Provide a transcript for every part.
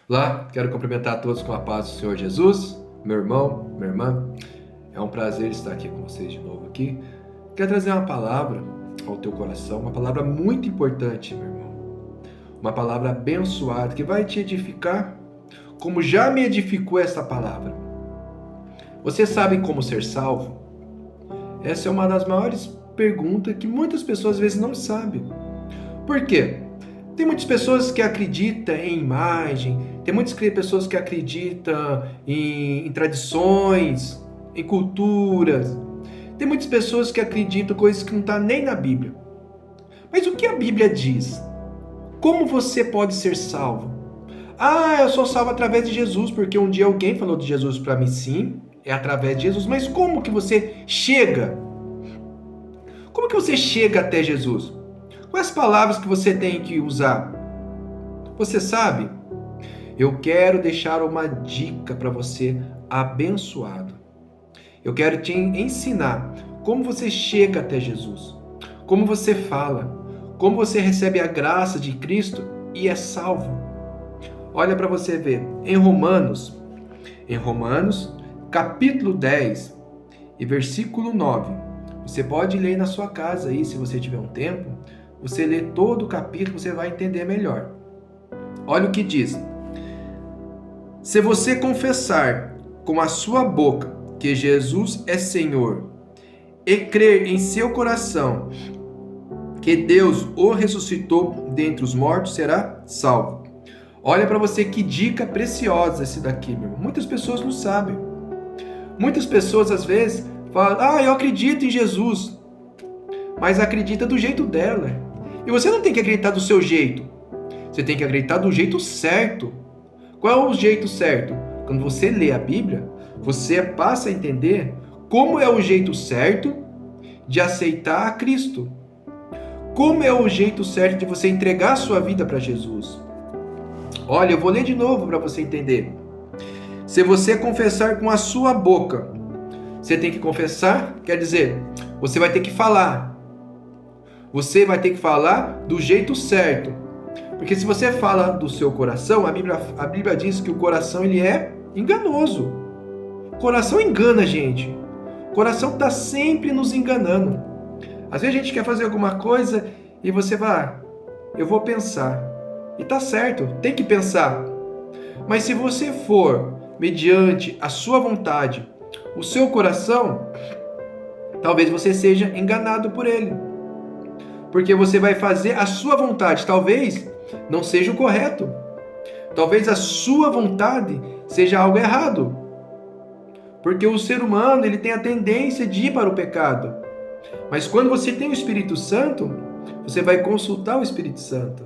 Olá, quero cumprimentar a todos com a paz do Senhor Jesus, meu irmão, minha irmã. É um prazer estar aqui com vocês de novo aqui. Quero trazer uma palavra ao teu coração, uma palavra muito importante, meu irmão. Uma palavra abençoada que vai te edificar, como já me edificou essa palavra. Você sabe como ser salvo? Essa é uma das maiores perguntas que muitas pessoas às vezes não sabem. Por quê? Tem muitas pessoas que acreditam em imagem, tem muitas pessoas que acreditam em tradições, em culturas. Tem muitas pessoas que acreditam coisas que não estão nem na Bíblia. Mas o que a Bíblia diz? Como você pode ser salvo? Ah, eu sou salvo através de Jesus, porque um dia alguém falou de Jesus para mim. Sim, é através de Jesus. Mas como que você chega? Como que você chega até Jesus? Quais palavras que você tem que usar? Você sabe? Eu quero deixar uma dica para você abençoado. Eu quero te ensinar como você chega até Jesus, como você fala, como você recebe a graça de Cristo e é salvo. Olha para você ver, em Romanos, capítulo 10 e versículo 9. Você pode ler na sua casa aí, se você tiver um tempo. Você lê todo o capítulo, você vai entender melhor. Olha o que diz. Se você confessar com a sua boca que Jesus é Senhor e crer em seu coração que Deus o ressuscitou dentre os mortos, será salvo. Olha para você que dica preciosa esse daqui, meu irmão. Muitas pessoas não sabem. Muitas pessoas às vezes falam, eu acredito em Jesus, mas acredita do jeito dela. E você não tem que acreditar do seu jeito. Você tem que acreditar do jeito certo. Qual é o jeito certo? Quando você lê a Bíblia, você passa a entender como é o jeito certo de aceitar a Cristo. Como é o jeito certo de você entregar a sua vida para Jesus. Olha, eu vou ler de novo para você entender. Se você confessar com a sua boca, você tem que confessar, quer dizer, você vai ter que falar. Você vai ter que falar do jeito certo. Porque se você fala do seu coração, a Bíblia diz que o coração ele é enganoso. O coração engana a gente. O coração está sempre nos enganando. Às vezes a gente quer fazer alguma coisa e você vai, eu vou pensar. E tá certo, tem que pensar. Mas se você for mediante a sua vontade, o seu coração, talvez você seja enganado por ele. Porque você vai fazer a sua vontade, talvez não seja o correto. Talvez a sua vontade seja algo errado. Porque o ser humano, ele tem a tendência de ir para o pecado. Mas quando você tem o Espírito Santo, você vai consultar o Espírito Santo.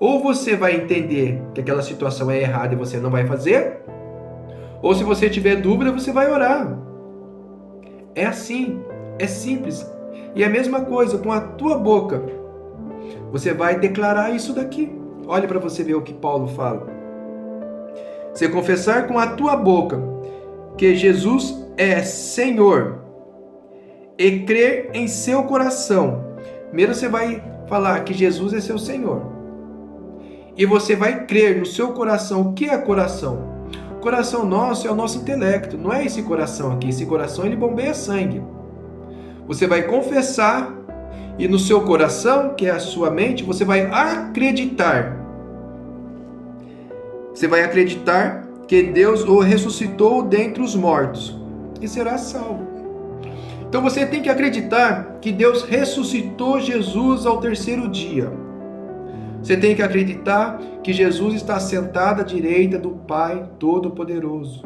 Ou você vai entender que aquela situação é errada e você não vai fazer, ou se você tiver dúvida, você vai orar. É assim, é simples. E a mesma coisa com a tua boca. Você vai declarar isso daqui. Olha para você ver o que Paulo fala. Se confessar com a tua boca que Jesus é Senhor e crer em seu coração, primeiro você vai falar que Jesus é seu Senhor. E você vai crer no seu coração. O que é coração? O coração nosso é o nosso intelecto. Não é esse coração aqui. Esse coração ele bombeia sangue. Você vai confessar e no seu coração, que é a sua mente, você vai acreditar. Você vai acreditar que Deus o ressuscitou dentre os mortos e será salvo. Então você tem que acreditar que Deus ressuscitou Jesus ao terceiro dia. Você tem que acreditar que Jesus está sentado à direita do Pai Todo-Poderoso,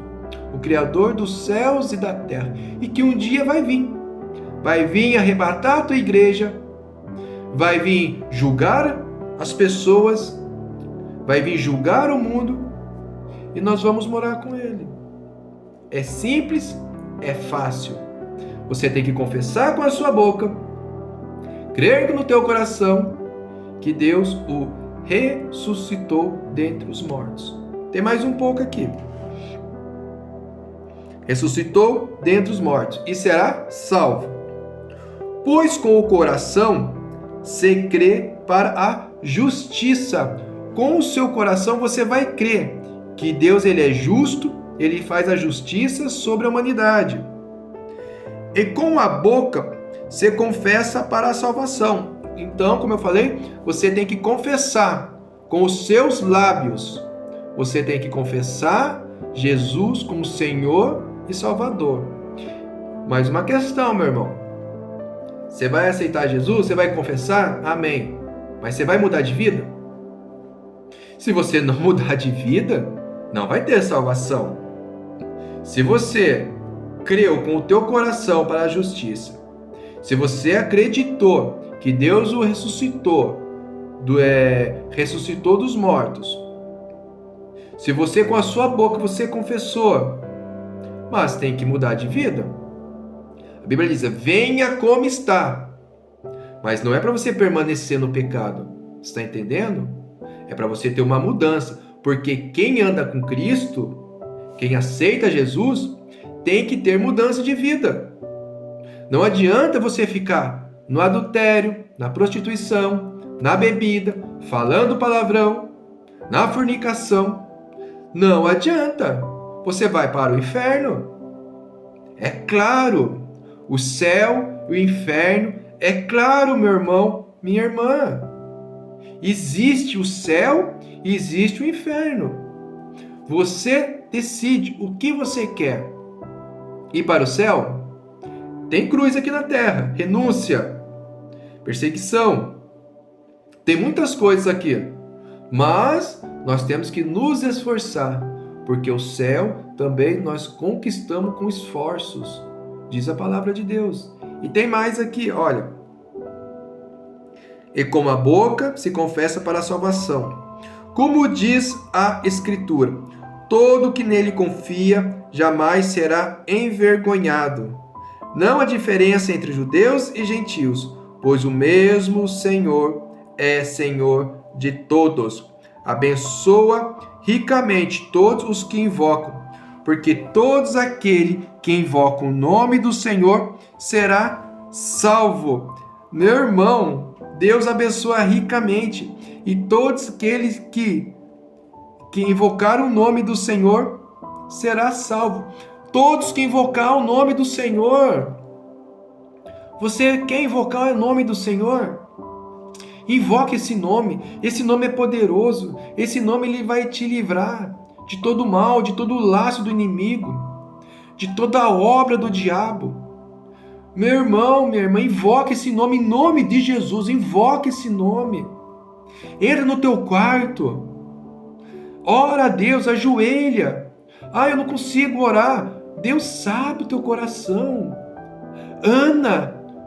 o Criador dos céus e da terra, e que um dia vai vir. Vai vir arrebatar a tua igreja, vai vir julgar as pessoas, vai vir julgar o mundo e nós vamos morar com Ele. É simples, é fácil. Você tem que confessar com a sua boca, crer no teu coração que Deus o ressuscitou dentre os mortos. Tem mais um pouco aqui. Ressuscitou dentre os mortos e será salvo. Pois com o coração se crê para a justiça. Com o seu coração você vai crer que Deus ele é justo, ele faz a justiça sobre a humanidade. E com a boca você confessa para a salvação. Então, como eu falei, você tem que confessar com os seus lábios. Você tem que confessar Jesus como Senhor e Salvador. Mais uma questão, meu irmão. Você vai aceitar Jesus? Você vai confessar? Amém. Mas você vai mudar de vida? Se você não mudar de vida, não vai ter salvação. Se você creu com o teu coração para a justiça, se você acreditou que Deus o ressuscitou, ressuscitou dos mortos, se você com a sua boca você confessou, mas tem que mudar de vida. A Bíblia diz, venha como está. Mas não é para você permanecer no pecado. Está entendendo? É para você ter uma mudança. Porque quem anda com Cristo, quem aceita Jesus, tem que ter mudança de vida. Não adianta você ficar no adultério, na prostituição, na bebida, falando palavrão, na fornicação. Não adianta. Você vai para o inferno. É claro. O céu e o inferno, é claro, meu irmão, minha irmã. Existe o céu e existe o inferno. Você decide o que você quer. Ir para o céu? Tem cruz aqui na terra, renúncia, perseguição. Tem muitas coisas aqui. Mas nós temos que nos esforçar, porque o céu também nós conquistamos com esforços. Diz a palavra de Deus. E tem mais aqui, olha. E com a boca se confessa para a salvação. Como diz a Escritura, todo que nele confia jamais será envergonhado. Não há diferença entre judeus e gentios, pois o mesmo Senhor é Senhor de todos. Abençoa ricamente todos os que invocam, porque todos aqueles que invocam o nome do Senhor será salvo. Meu irmão, Deus abençoa ricamente, e todos aqueles que invocaram o nome do Senhor será salvo. Todos que invocar o nome do Senhor. Você quer invocar o nome do Senhor? Invoque esse nome é poderoso, esse nome ele vai te livrar de todo mal, de todo laço do inimigo, de toda a obra do diabo. Meu irmão, minha irmã, invoque esse nome, em nome de Jesus, invoque esse nome. Entra no teu quarto, ora a Deus, ajoelha. Eu não consigo orar. Deus sabe o teu coração.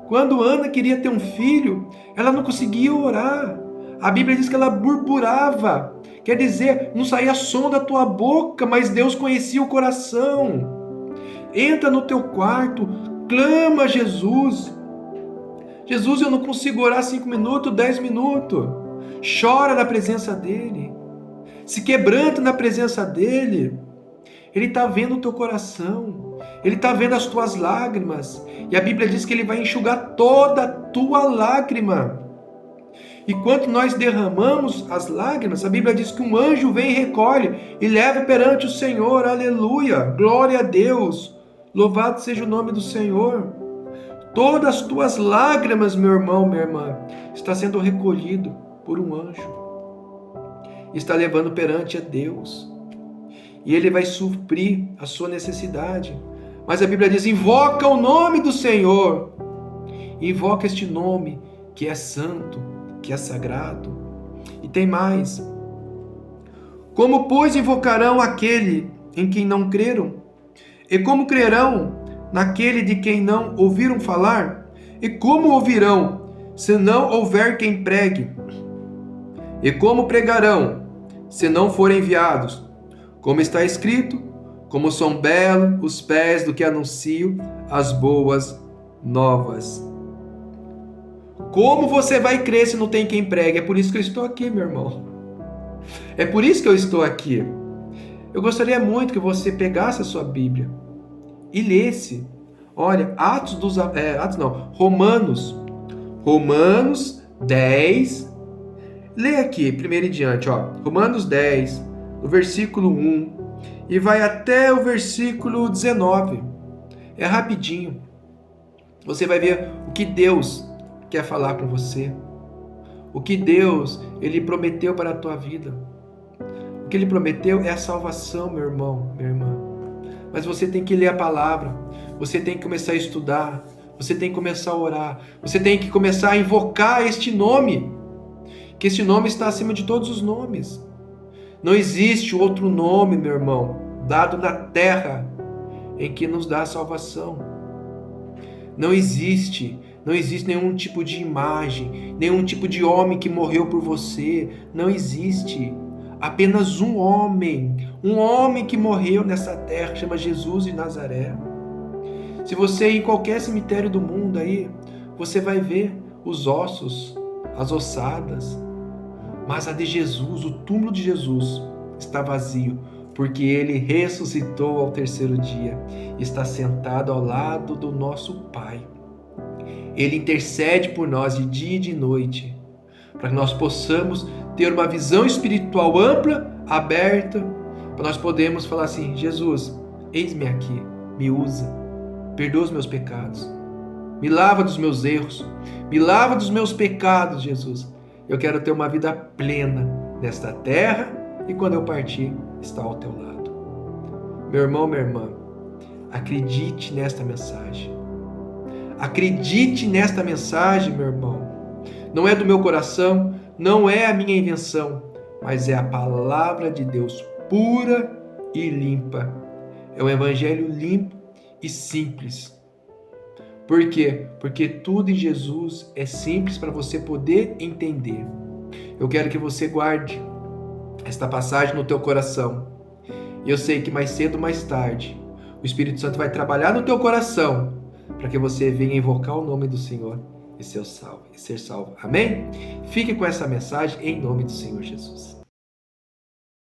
Quando Ana queria ter um filho, ela não conseguia orar. A Bíblia diz que ela murmurava. Quer dizer, não saía som da tua boca, mas Deus conhecia o coração. Entra no teu quarto, clama a Jesus. Jesus, eu não consigo orar 5 minutos, 10 minutos. Chora na presença dEle. Se quebranta na presença dEle. Ele está vendo o teu coração. Ele está vendo as tuas lágrimas. E a Bíblia diz que Ele vai enxugar toda a tua lágrima. E quando nós derramamos as lágrimas, a Bíblia diz que um anjo vem e recolhe e leva perante o Senhor. Aleluia! Glória a Deus! Louvado seja o nome do Senhor. Todas as tuas lágrimas, meu irmão, minha irmã, está sendo recolhido por um anjo. Está levando perante a Deus. E Ele vai suprir a sua necessidade. Mas a Bíblia diz, invoca o nome do Senhor. Invoca este nome que é santo, que é sagrado. E tem mais. Como, pois, invocarão aquele em quem não creram? E como crerão naquele de quem não ouviram falar? E como ouvirão, se não houver quem pregue? E como pregarão, se não forem enviados? Como está escrito, como são belos os pés do que anunciam as boas novas. Como você vai crer se não tem quem pregue? É por isso que eu estou aqui, meu irmão. É por isso que eu estou aqui. Eu gostaria muito que você pegasse a sua Bíblia e lesse. Olha, Romanos 10. Lê aqui, primeiro em diante, ó. Romanos 10, no versículo 1 e vai até o versículo 19. É rapidinho. Você vai ver o que Deus quer falar com você. O que Deus, Ele prometeu para a tua vida. O que Ele prometeu é a salvação, meu irmão, minha irmã. Mas você tem que ler a palavra. Você tem que começar a estudar. Você tem que começar a orar. Você tem que começar a invocar este nome. Que este nome está acima de todos os nomes. Não existe outro nome, meu irmão, dado na terra em que nos dá a salvação. Não existe nenhum tipo de imagem, nenhum tipo de homem que morreu por você. Não existe. Apenas um homem que morreu nessa terra, chama Jesus de Nazaré. Se você ir em qualquer cemitério do mundo aí, você vai ver os ossos, as ossadas, mas a de Jesus, o túmulo de Jesus, está vazio, porque Ele ressuscitou ao terceiro dia, está sentado ao lado do nosso Pai. Ele intercede por nós de dia e de noite, para que nós possamos ter uma visão espiritual ampla, aberta, para nós podermos falar assim: Jesus, eis-me aqui, me usa, perdoa os meus pecados, me lava dos meus erros, me lava dos meus pecados, Jesus. Eu quero ter uma vida plena nesta terra e quando eu partir, estar ao teu lado. Meu irmão, minha irmã, acredite nesta mensagem. Acredite nesta mensagem, meu irmão. Não é do meu coração, não é a minha invenção, mas é a palavra de Deus pura e limpa. É um evangelho limpo e simples. Por quê? Porque tudo em Jesus é simples para você poder entender. Eu quero que você guarde esta passagem no teu coração. Eu sei que mais cedo ou mais tarde, o Espírito Santo vai trabalhar no teu coração para que você venha invocar o nome do Senhor e ser salvo. Amém? Fique com essa mensagem em nome do Senhor Jesus.